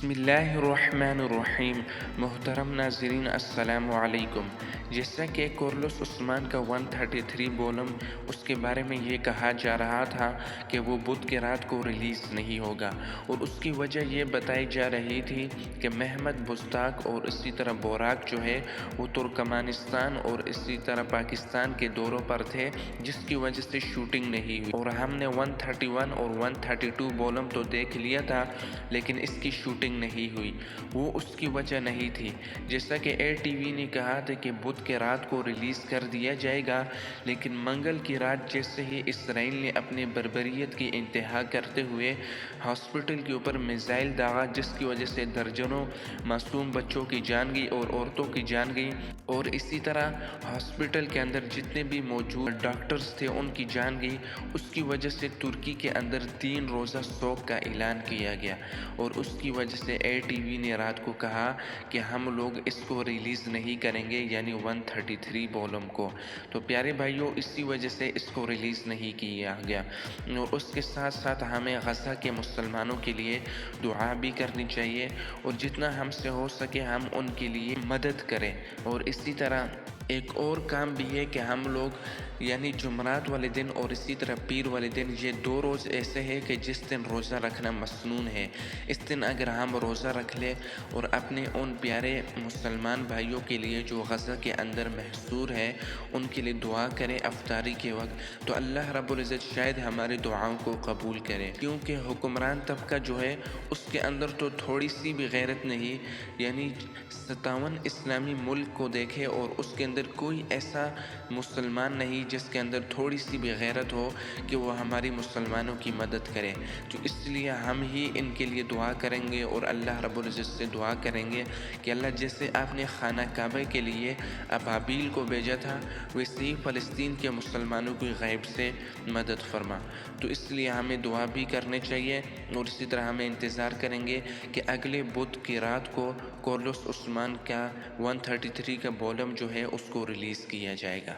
बिस्मिल्लाहिर्रहमानिर्रहीम। मोहतरम नाज़रीन अस्सलाम वालेकुम। जैसा कि कॉर्लोस उस्मान का 133 वॉल्यूम उसके बारे में ये कहा जा रहा था कि वो बुध की रात को रिलीज़ नहीं होगा, और उसकी वजह ये बताई जा रही थी कि महमद मुश्ताक और इसी तरह बोराक जो है वो तुर्कमानिस्तान और इसी तरह पाकिस्तान के दौरों पर थे, जिसकी वजह से शूटिंग नहीं हुई। और हमने 131 और 132 वॉल्यूम तो देख लिया था, लेकिन इसकी शूटिंग नहीं हुई। वो उसकी वजह नहीं थी। जैसा कि ATV ने कहा था कि बुध के रात को रिलीज़ कर दिया जाएगा, लेकिन मंगल की रात जैसे ही इसराइल ने अपनी बर्बरियत की इंतहा करते हुए हॉस्पिटल के ऊपर मिसाइल दागा, जिसकी वजह से दर्जनों मासूम बच्चों की जान गई और औरतों की जान गई, और इसी तरह हॉस्पिटल के अंदर जितने भी मौजूद डॉक्टर्स थे उनकी जान गई। उसकी वजह से तुर्की के अंदर 3 रोज़ा शोक का ऐलान किया गया, और उसकी वजह से ATV ने रात को कहा कि हम लोग इसको रिलीज़ नहीं करेंगे, यानी 133 वॉल्यूम को। तो प्यारे भाइयों, इसी वजह से इसको रिलीज़ नहीं किया गया। और उसके साथ साथ हमें गज़ा के मुसलमानों के लिए दुआ भी करनी चाहिए, और जितना हमसे हो सके हम उनके लिए मदद करें। और इसी तरह एक और काम भी है कि हम लोग यानी जुमरात वाले दिन और इसी तरह पीर वाले दिन, ये 2 रोज़ ऐसे हैं कि जिस दिन रोज़ा रखना मसनून है। इस दिन अगर हम रोज़ा रख लें और अपने उन प्यारे मुसलमान भाइयों के लिए जो गज़ा के अंदर महसूर है उनके लिए दुआ करें अफ्तारी के वक्त, तो अल्लाह रब्बुल इज़्ज़त शायद हमारी दुआओं को कबूल करे। क्योंकि हुक्मरान तबका जो है उसके अंदर तो थोड़ी सी भी गैरत नहीं, यानी 57 इस्लामी मुल्क को देखे और उसके अंदर कोई ऐसा मुसलमान नहीं जिसके अंदर थोड़ी सी भी गैरत हो कि वो हमारी मुसलमानों की मदद करे। तो इसलिए हम ही इनके लिए दुआ करेंगे और अल्लाह रब्बुल इज़्ज़त से दुआ करेंगे कि अल्लाह जैसे आपने खाना काबा के लिए अबाबील को भेजा था, वैसे ही फ़लस्तीन के मुसलमानों की गैब से मदद फरमा। तो इसलिए हमें दुआ भी करनी चाहिए, और इसी तरह हमें इंतज़ार करेंगे कि अगले बुध की रात को कॉर्लोस उस्मान का 133 का वॉल्यूम जो है उसको रिलीज़ किया जाएगा।